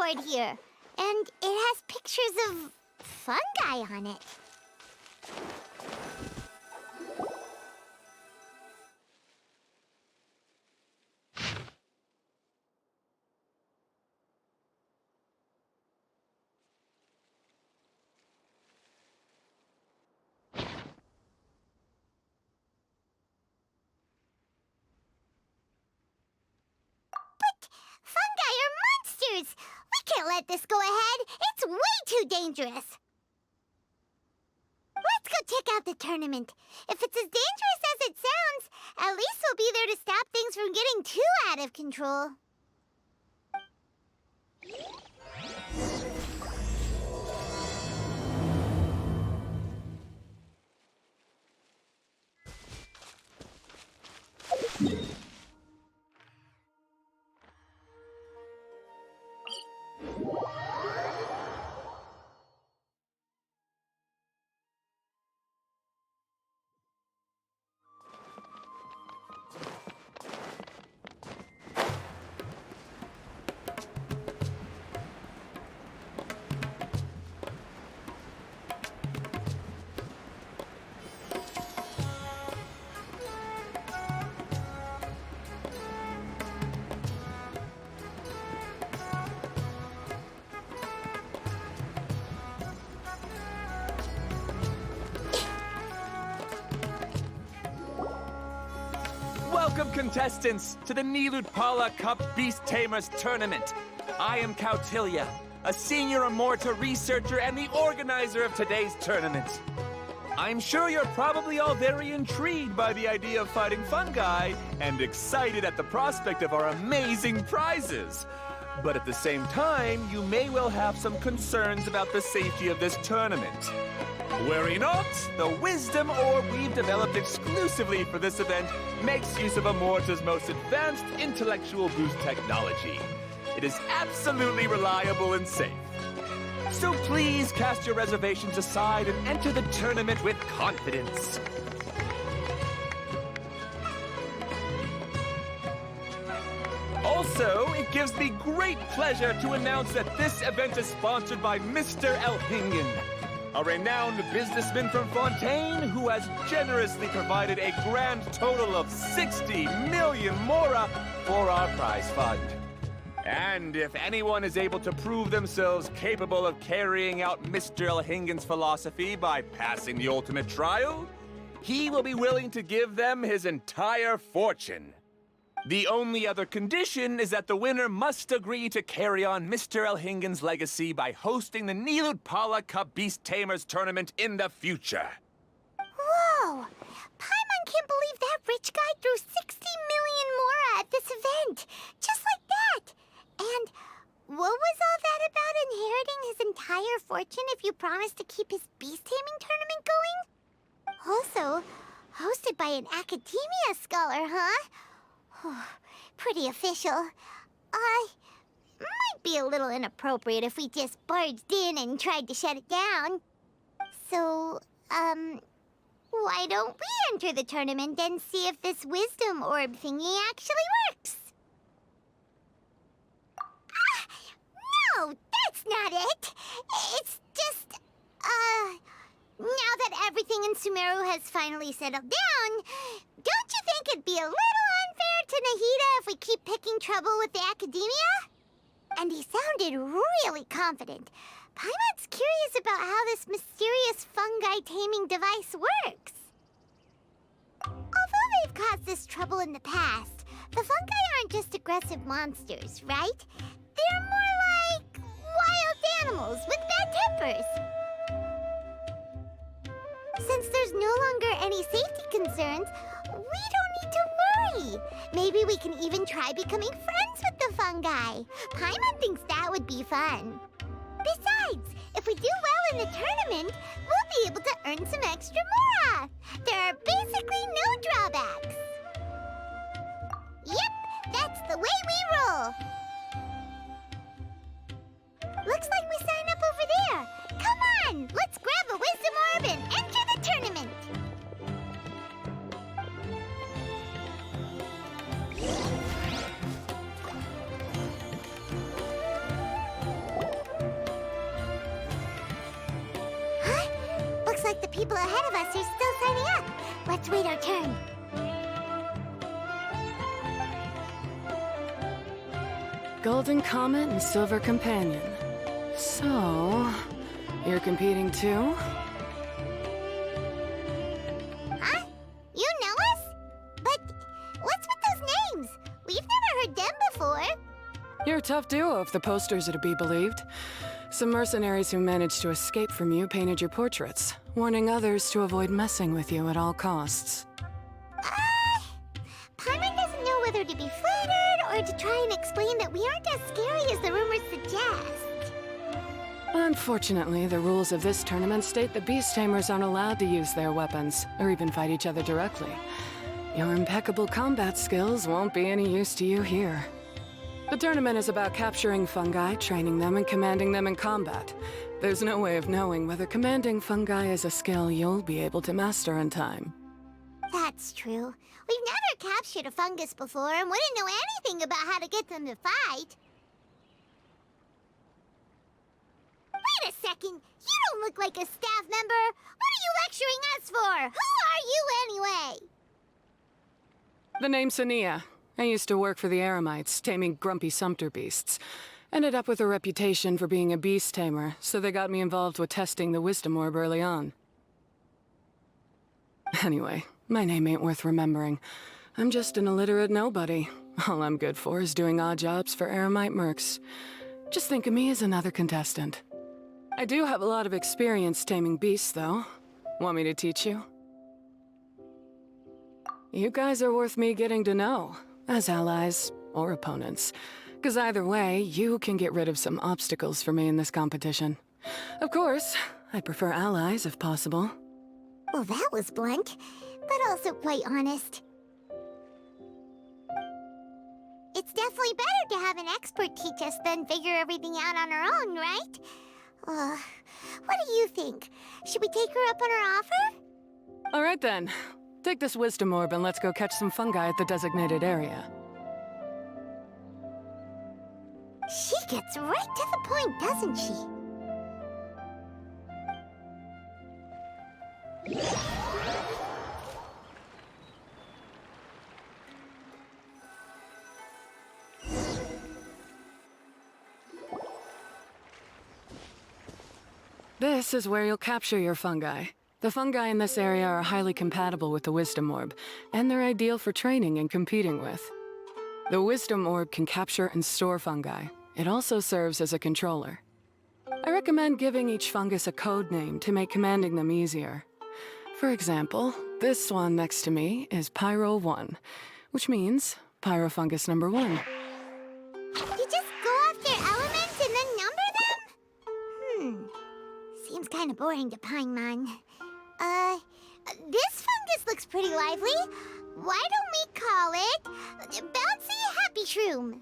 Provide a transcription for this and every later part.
board here, and it has pictures of fungi on it. Fungi are monsters! We can't let this go ahead. It's way too dangerous. Let's go check out the tournament. If it's as dangerous as it sounds, at least we'll be there to stop things from getting too out of control. Welcome, contestants, to the Nilutpala Cup Beast Tamers Tournament. I am Kautilya, a senior Amorta researcher and the organizer of today's tournament. I'm sure you're probably all very intrigued by the idea of fighting fungi and excited at the prospect of our amazing prizes. But at the same time, you may well have some concerns about the safety of this tournament. Worry not, the wisdom orb we've developed exclusively for this event makes use of Amorta's most advanced intellectual boost technology. It is absolutely reliable and safe. So please cast your reservations aside and enter the tournament with confidence. Also, it gives me great pleasure to announce that this event is sponsored by Mr. Elhingen, a renowned businessman from Fontaine who has generously provided a grand total of 60 million mora for our prize fund. And if anyone is able to prove themselves capable of carrying out Mr. Elhingen's philosophy by passing the ultimate trial, he will be willing to give them his entire fortune. The only other condition is that the winner must agree to carry on Mr. Elhingen's legacy by hosting the Nilutpala Cup Beast Tamers tournament in the future. Whoa! Paimon can't believe that rich guy threw 60 million mora at this event. Just like that. And what was all that about inheriting his entire fortune if you promised to keep his beast taming tournament going? Also, hosted by an academia scholar, huh? Pretty official. Might be a little inappropriate if we just barged in and tried to shut it down. So, why don't we enter the tournament and see if this wisdom orb thingy actually works? No, that's not it. It's just, now that everything in Sumeru has finally settled down, don't you think it'd be a little unfair to Nahida if we keep picking trouble with the academia? And he sounded really confident. Paimon's curious about how this mysterious fungi taming device works. Although they've caused this trouble in the past, the fungi aren't just aggressive monsters, right? They're more like wild animals with bad tempers. Since there's no longer any safety concerns, we don't need to worry. Maybe we can even try becoming friends with the fungi. Paimon thinks that would be fun. Besides, if we do well in the tournament, we'll be able to earn some extra mora. There are basically no drawbacks. Yep, that's the way we roll. Looks like we sign up over there. Come on, let's grab a wisdom orb and enter the tournament. people ahead of us are still signing up. Let's wait our turn. Golden Comet and Silver Companion. So, you're competing too? Huh? You know us? But what's with those names? We've never heard them before. You're a tough duo if the posters are to be believed. Some mercenaries who managed to escape from you painted your portraits, warning others to avoid messing with you at all costs. Paimon doesn't know whether to be flattered or to try and explain that we aren't as scary as the rumors suggest. Unfortunately, the rules of this tournament state that beast tamers aren't allowed to use their weapons, or even fight each other directly. Your impeccable combat skills won't be any use to you here. The tournament is about capturing fungi, training them, and commanding them in combat. There's no way of knowing whether commanding fungi is a skill you'll be able to master in time. That's true. We've never captured a fungus before and wouldn't know anything about how to get them to fight. Wait a second! You don't look like a staff member! What are you lecturing us for? Who are you anyway? The name's Sania. I used to work for the Eremites, taming grumpy sumpter beasts. Ended up with a reputation for being a beast tamer, so they got me involved with testing the wisdom orb early on. Anyway, my name ain't worth remembering. I'm just an illiterate nobody. All I'm good for is doing odd jobs for Eremite mercs. Just think of me as another contestant. I do have a lot of experience taming beasts, though. Want me to teach you? You guys are worth me getting to know, as allies or opponents. Because either way, you can get rid of some obstacles for me in this competition. Of course, I prefer allies if possible. Well, that was blunt, but also quite honest. It's definitely better to have an expert teach us than figure everything out on our own, right? What do you think? Should we take her up on her offer? All right then. Take this wisdom orb and let's go catch some fungi at the designated area. She gets right to the point, doesn't she? This is where you'll capture your fungi. The fungi in this area are highly compatible with the wisdom orb, and they're ideal for training and competing with. The wisdom orb can capture and store fungi. It also serves as a controller. I recommend giving each fungus a code name to make commanding them easier. For example, this one next to me is Pyro 1, which means Pyrofungus number 1. You just go off their elements and then number them? Seems kind of boring to Paimon. This fungus looks pretty lively. Why don't we call it Bouncy Happy Shroom?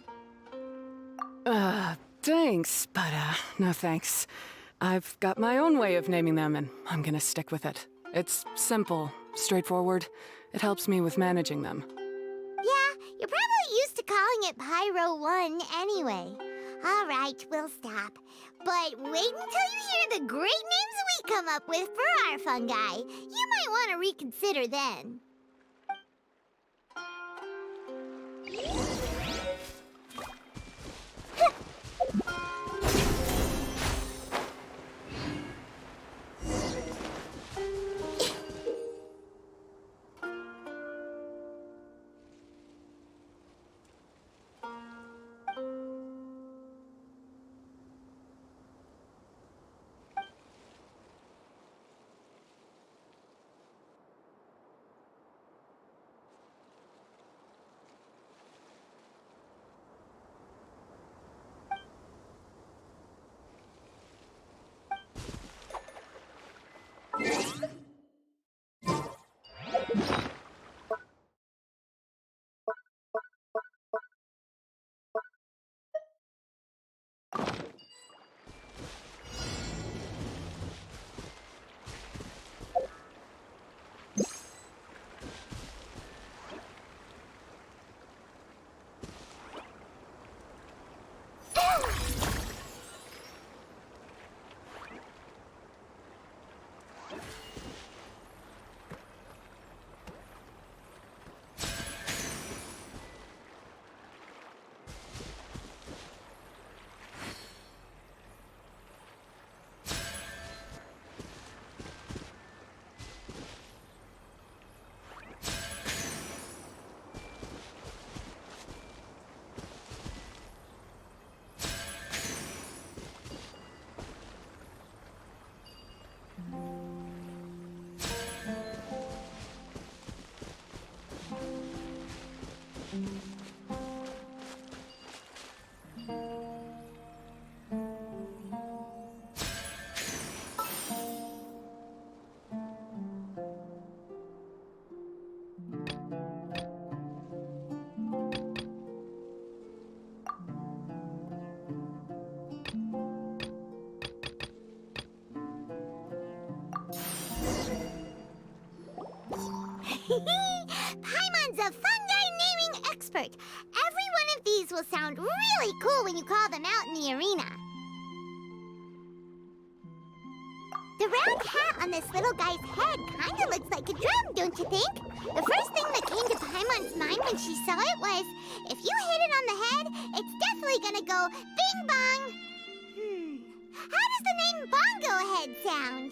Thanks, but no thanks. I've got my own way of naming them, and I'm gonna stick with it. It's simple, straightforward. It helps me with managing them. Yeah, you're probably used to calling it Pyro 1 anyway. All right, we'll stop. But wait until you hear the great names we come up with for our fungi. You might want to reconsider then. Paimon's a fungi naming expert. Every one of these will sound really cool when you call them out in the arena. The round hat on this little guy's head kind of looks like a drum, don't you think? The first thing that came to Paimon's mind when she saw it was, if you hit it on the head, it's definitely gonna go bing bong. How does the name Bongo Head sound?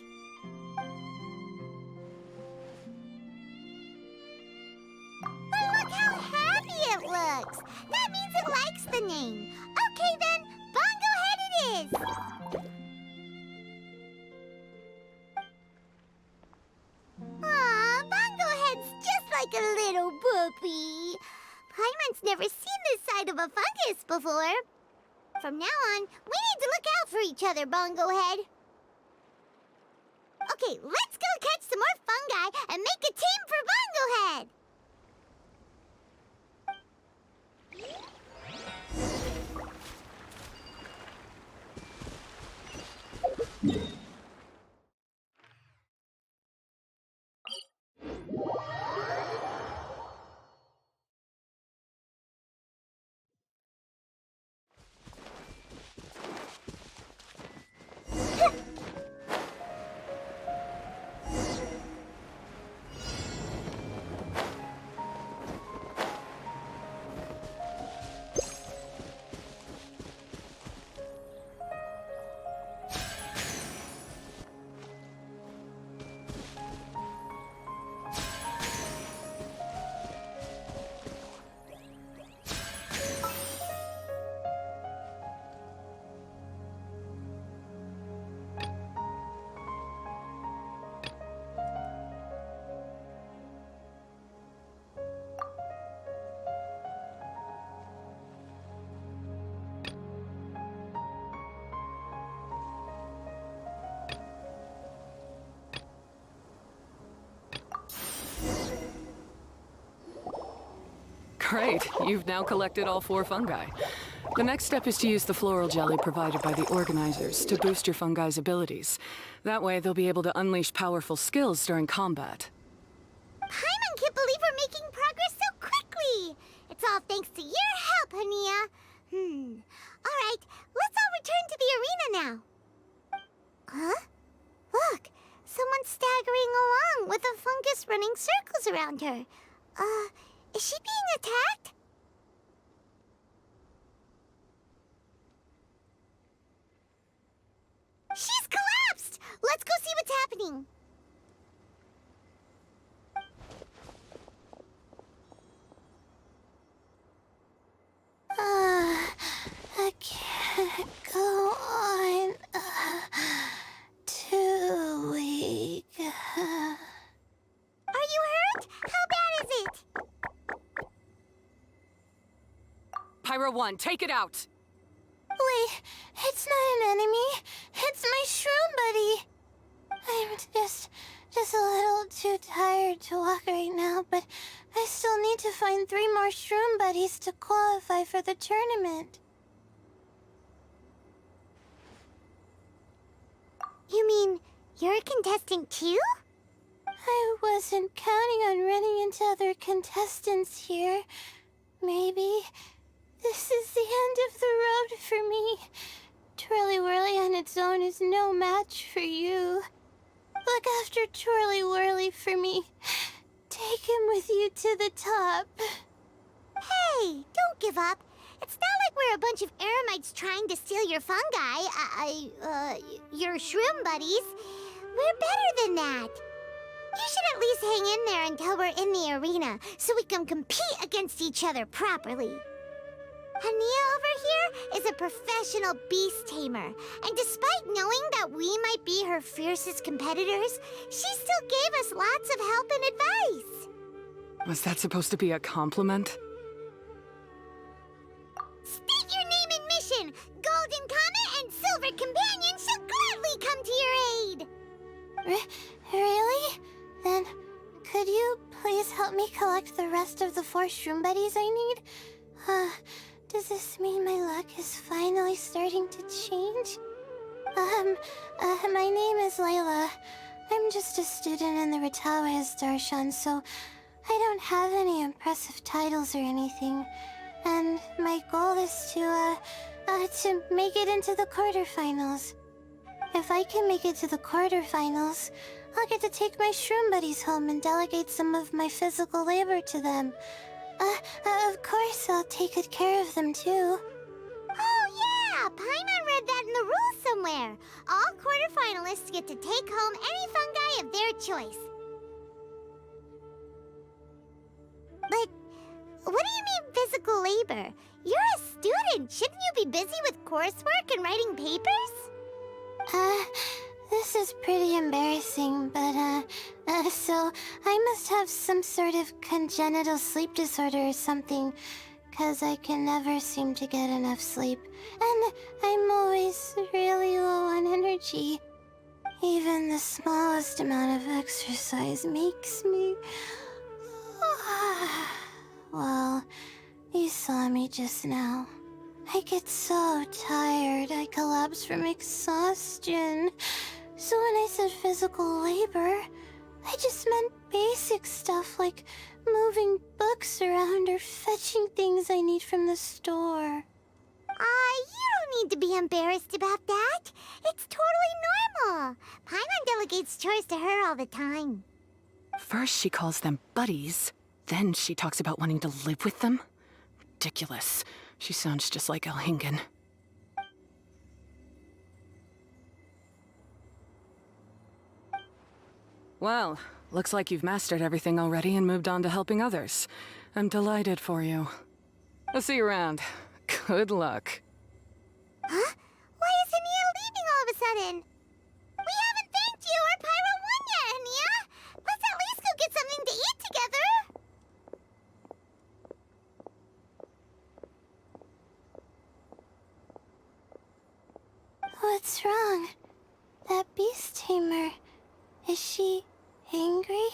But look how happy it looks. That means it likes the name. Okay then, Bongo Head it is. Aw, Bongo Head's just like a little puppy. Paimon's never seen this side of a fungus before. From now on, we need to look out for each other, Bongo Head. Okay, let's go catch some more fungi and make a team for Bongo Head. Great, you've now collected all 4 fungi. The next step is to use the floral jelly provided by the organizers to boost your fungi's abilities. That way, they'll be able to unleash powerful skills during combat. Paimon can't believe we're making progress so quickly. It's all thanks to your help, Hania. All right, let's all return to the arena now. Huh? Look, someone's staggering along with a fungus running circles around her. Is she being attacked? She's collapsed! Let's go see what's happening. I can't go on too weak. Are you hurt? How bad is it? Pyro 1, take it out! Wait, it's not an enemy. It's my shroom buddy. I'm just a little too tired to walk right now, but I still need to find 3 more shroom buddies to qualify for the tournament. You mean you're a contestant too? I wasn't counting on running into other contestants here. Maybe this is the end of the road for me. Twirly Whirly on its own is no match for you. Look after Twirly Whirly for me. Take him with you to the top. Hey, don't give up. It's not like we're a bunch of eremites trying to steal your fungi. Your shroom buddies. We're better than that. You should at least hang in there until we're in the arena, so we can compete against each other properly. Hania over here is a professional beast tamer, and despite knowing that we might be her fiercest competitors, she still gave us lots of help and advice. Was that supposed to be a compliment? Really? Then, could you please help me collect the rest of the 4 shroom buddies I need? Does this mean my luck is finally starting to change? My name is Layla. I'm just a student in the Ritawa's Darshan, so I don't have any impressive titles or anything. And my goal is to make it into the quarterfinals. If I can make it to the quarterfinals, I'll get to take my shroom buddies home and delegate some of my physical labor to them. Of course, I'll take good care of them too. Oh yeah! Paimon read that in the rules somewhere. All quarterfinalists get to take home any fungi of their choice. But what do you mean physical labor? You're a student. Shouldn't you be busy with coursework and writing papers? This is pretty embarrassing, but, so I must have some sort of congenital sleep disorder or something, 'cause I can never seem to get enough sleep, and I'm always really low on energy. Even the smallest amount of exercise makes me... Well, you saw me just now. I get so tired, I collapse from exhaustion. So when I said physical labor, I just meant basic stuff like moving books around or fetching things I need from the store. You don't need to be embarrassed about that. It's totally normal. Paimon delegates chores to her all the time. First she calls them buddies, then she talks about wanting to live with them. Ridiculous. She sounds just like Elhingen. Well, looks like you've mastered everything already and moved on to helping others. I'm delighted for you. I'll see you around. Good luck. Huh? Why is Ania leaving all of a sudden? We haven't thanked you or Pyro 1 yet, Ania! Let's at least go get something to eat together! What's wrong? That beast tamer, is she angry?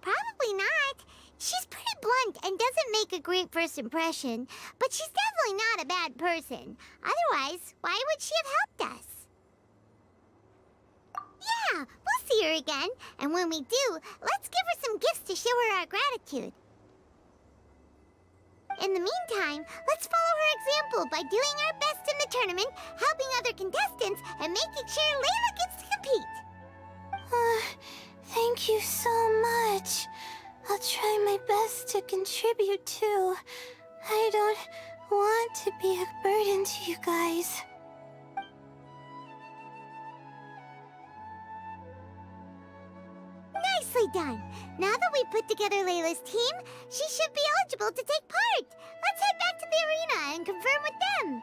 Probably not. She's pretty blunt and doesn't make a great first impression, but she's definitely not a bad person. Otherwise, why would she have helped us? Yeah, we'll see her again, and when we do, let's give her some gifts to show her our gratitude. In the meantime, let's follow her example by doing our best in the tournament, helping other contestants, and making sure Layla gets to compete. Thank you so much. I'll try my best to contribute too. I don't want to be a burden to you guys. Nicely done. Now that we've put together Layla's team, she should be eligible to take part. Let's head back to the arena and confirm with them.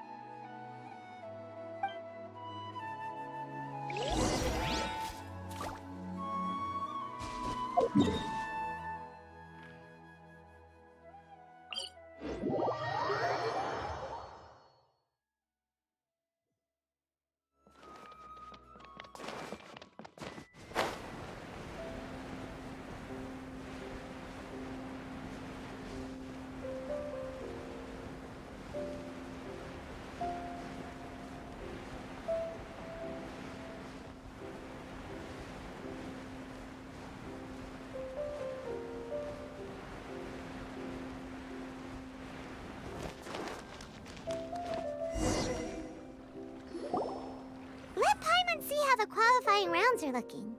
The qualifying rounds are looking.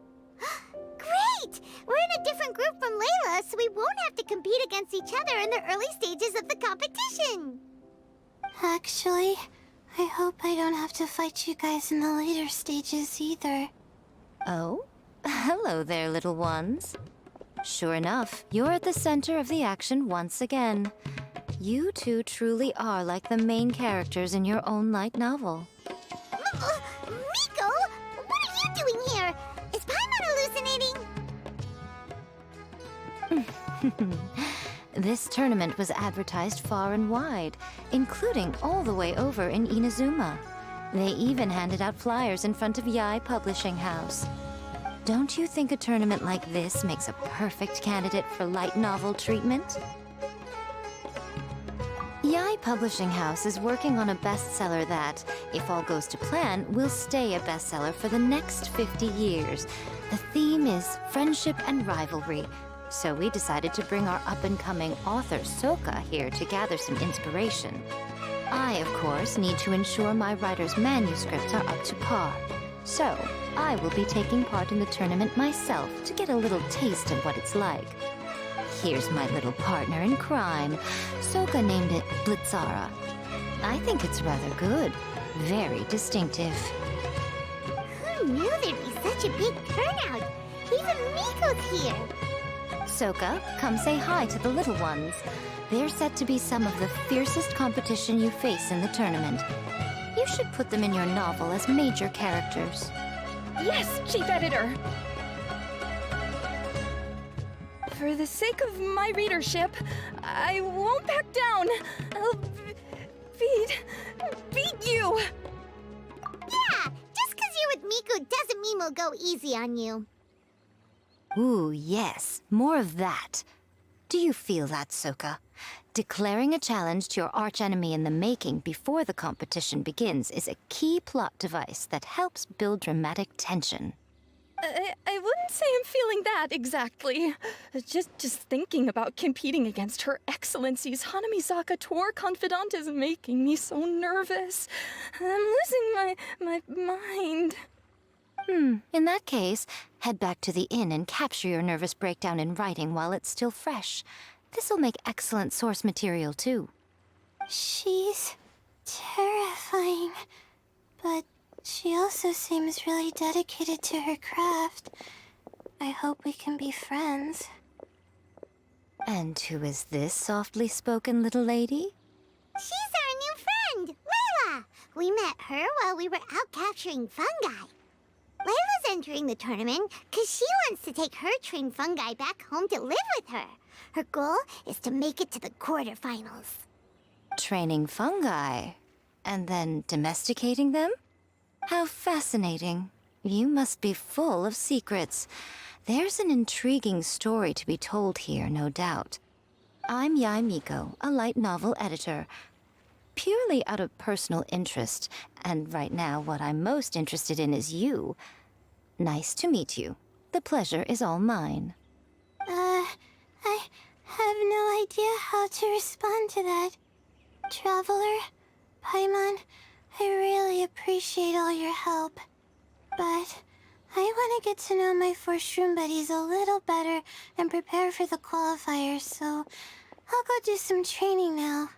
Great! We're in a different group from Layla, so we won't have to compete against each other in the early stages of the competition. Actually, I hope I don't have to fight you guys in the later stages either. Oh? Hello there, little ones. Sure enough, you're at the center of the action once again. You two truly are like the main characters in your own light novel. Miko! What are you doing here? Is Paimon hallucinating? This tournament was advertised far and wide, including all the way over in Inazuma. They even handed out flyers in front of Yai Publishing House. Don't you think a tournament like this makes a perfect candidate for light novel treatment? Yai Publishing House is working on a bestseller that, if all goes to plan, will stay a bestseller for the next 50 years. The theme is friendship and rivalry, so we decided to bring our up-and-coming author Soka here to gather some inspiration. I, of course, need to ensure my writer's manuscripts are up to par. So, I will be taking part in the tournament myself to get a little taste of what it's like. Here's my little partner in crime. Soka named it Blitzara. I think it's rather good. Very distinctive. Who knew there'd be such a big turnout? Even Miko's here. Soka, come say hi to the little ones. They're set to be some of the fiercest competition you face in the tournament. You should put them in your novel as major characters. Yes, Chief Editor! For the sake of my readership, I won't back down. I'll beat you! Yeah, just 'cause you're with Miko doesn't mean we'll go easy on you. Ooh, yes. More of that. Do you feel that, Soka? Declaring a challenge to your archenemy in the making before the competition begins is a key plot device that helps build dramatic tension. I wouldn't say I'm feeling that exactly. Just thinking about competing against Her Excellency's Hanamizaka tour confidant is making me so nervous. I'm losing my mind. In that case, head back to the inn and capture your nervous breakdown in writing while it's still fresh. This'll make excellent source material, too. She's terrifying, but she also seems really dedicated to her craft. I hope we can be friends. And who is this softly spoken little lady? She's our new friend, Layla. We met her while we were out capturing fungi. Layla's entering the tournament because she wants to take her trained fungi back home to live with her. Her goal is to make it to the quarterfinals. Training fungi, and then domesticating them? How fascinating. You must be full of secrets. There's an intriguing story to be told here, no doubt. I'm Yai Miko, a light novel editor. Purely out of personal interest, and right now what I'm most interested in is you. Nice to meet you. The pleasure is all mine. I have no idea how to respond to that. Traveler, Paimon, I really appreciate all your help. But I want to get to know my 4 shroom buddies a little better and prepare for the qualifiers, so I'll go do some training now.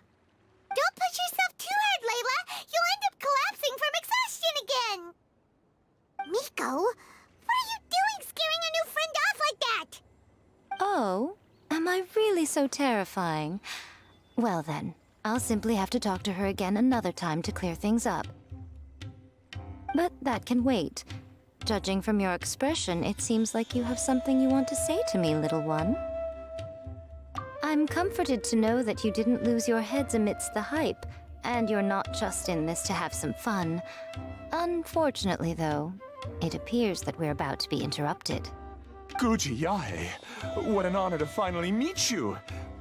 Don't push yourself too hard, Layla. You'll end up collapsing from exhaustion again. Miko, what are you doing scaring a new friend off like that? Oh, am I really so terrifying? Well then, I'll simply have to talk to her again another time to clear things up. But that can wait. Judging from your expression, it seems like you have something you want to say to me, little one. I'm comforted to know that you didn't lose your heads amidst the hype, and you're not just in this to have some fun. Unfortunately, though, it appears that we're about to be interrupted. Guji Yai, what an honor to finally meet you.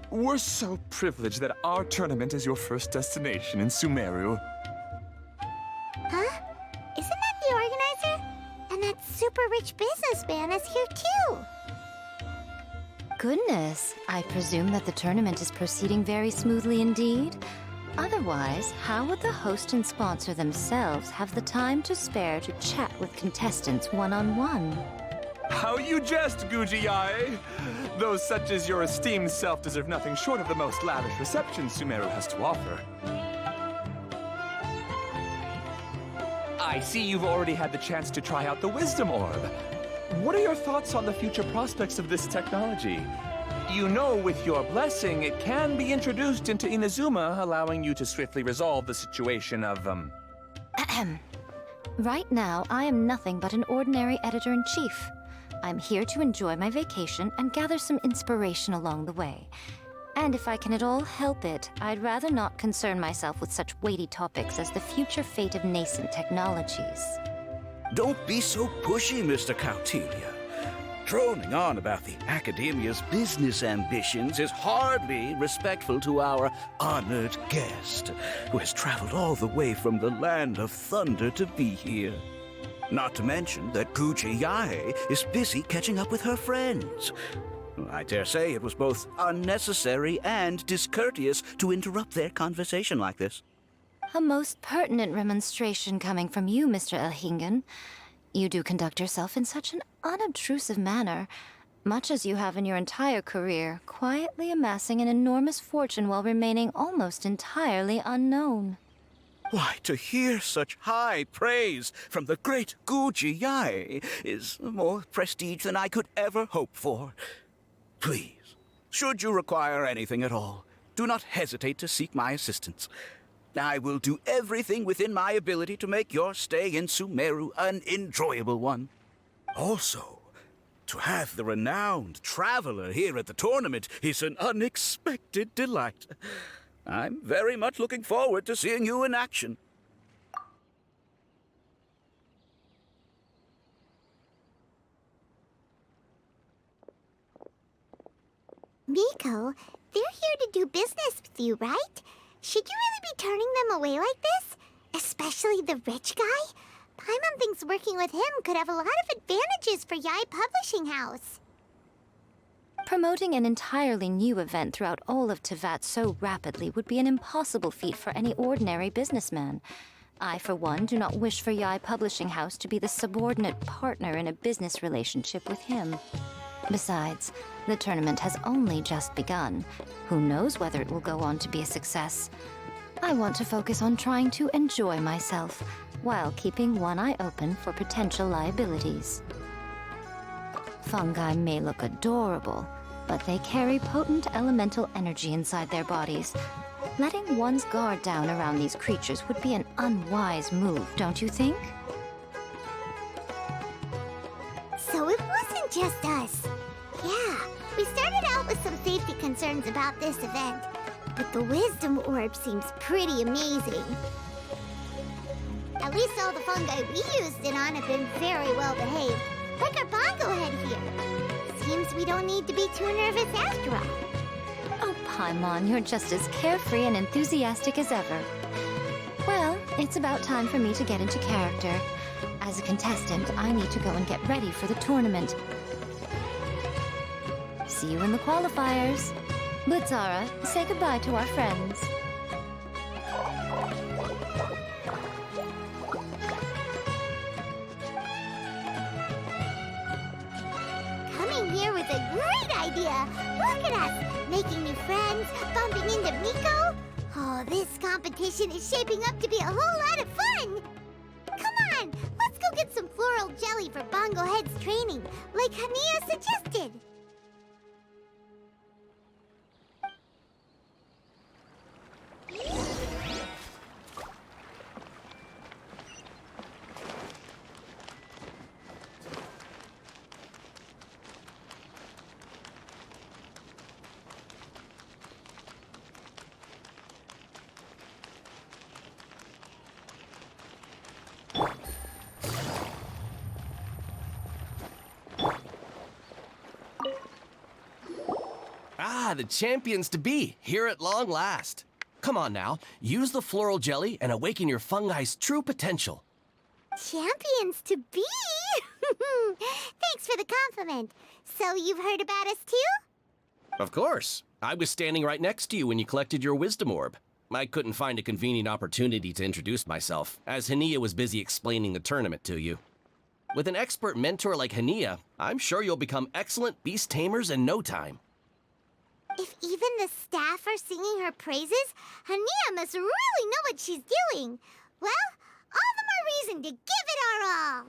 We're so privileged that our tournament is your first destination in Sumeru. Huh? Isn't that the organizer? And that super rich businessman is here too. Goodness, I presume that the tournament is proceeding very smoothly indeed. Otherwise, how would the host and sponsor themselves have the time to spare to chat with contestants one-on-one? How you jest, Guji Yai! Those such as your esteemed self deserve nothing short of the most lavish reception Sumeru has to offer. I see you've already had the chance to try out the Wisdom Orb. What are your thoughts on the future prospects of this technology? You know, with your blessing, it can be introduced into Inazuma, allowing you to swiftly resolve the situation of, Ahem. Right now, I am nothing but an ordinary editor-in-chief. I'm here to enjoy my vacation and gather some inspiration along the way. And if I can at all help it, I'd rather not concern myself with such weighty topics as the future fate of nascent technologies. Don't be so pushy, Mr. Kautelia. Droning on about the Academia's business ambitions is hardly respectful to our honored guest, who has traveled all the way from the land of thunder to be here. Not to mention that Jaya is busy catching up with her friends. I dare say it was both unnecessary and discourteous to interrupt their conversation like this. A most pertinent remonstration coming from you, Mr. Elhingen. You do conduct yourself in such an unobtrusive manner, much as you have in your entire career, quietly amassing an enormous fortune while remaining almost entirely unknown. Why, to hear such high praise from the great Jaya is more prestige than I could ever hope for. Please, should you require anything at all, do not hesitate to seek my assistance. I will do everything within my ability to make your stay in Sumeru an enjoyable one. Also, to have the renowned traveler here at the tournament is an unexpected delight. I'm very much looking forward to seeing you in action. Miko, they're here to do business with you, right? Should you really be turning them away like this? Especially the rich guy? Paimon thinks working with him could have a lot of advantages for Yai Publishing House. Promoting an entirely new event throughout all of Teyvat so rapidly would be an impossible feat for any ordinary businessman. I, for one, do not wish for Yai Publishing House to be the subordinate partner in a business relationship with him. Besides, the tournament has only just begun. Who knows whether it will go on to be a success? I want to focus on trying to enjoy myself, while keeping one eye open for potential liabilities. Fungi may look adorable, but they carry potent elemental energy inside their bodies. Letting one's guard down around these creatures would be an unwise move, don't you think? So it wasn't just us. Yeah, we started out with some safety concerns about this event, but the wisdom orb seems pretty amazing. At least all the fungi we used it on have been very well behaved, like our bongo head here. Seems we don't need to be too nervous after all. Oh, Paimon, you're just as carefree and enthusiastic as ever. Well, it's about time for me to get into character. As a contestant, I need to go and get ready for the tournament. See you in the qualifiers. Blitzara, say goodbye to our friends. Coming here was a great idea. Look at us, making new friends, bumping into Miko. Oh, this competition is shaping up to be a whole lot of fun. Come on, let's go get some floral jelly for Bongo Head's training, like Hania suggested. Ah, the champions to be, here at long last. Come on now, use the floral jelly and awaken your fungi's true potential. Champions to be? Thanks for the compliment. So you've heard about us too? Of course. I was standing right next to you when you collected your wisdom orb. I couldn't find a convenient opportunity to introduce myself, as Hania was busy explaining the tournament to you. With an expert mentor like Hania, I'm sure you'll become excellent beast tamers in no time. If even the staff are singing her praises, Hania must really know what she's doing. Well, all the more reason to give it our all.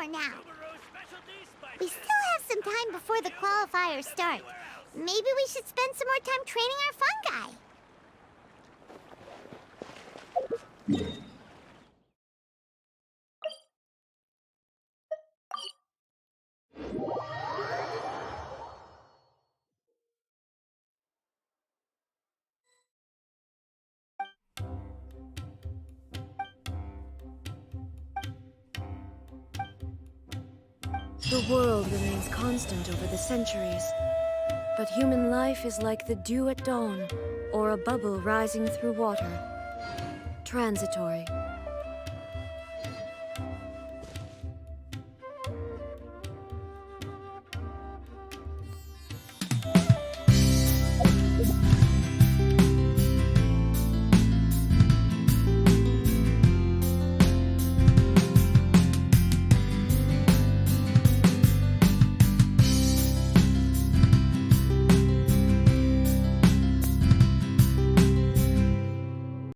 for now. We still have some time before the qualifiers start. Maybe we should spend some more time training our fungi. The world remains constant over the centuries. But human life is like the dew at dawn, or a bubble rising through water. Transitory,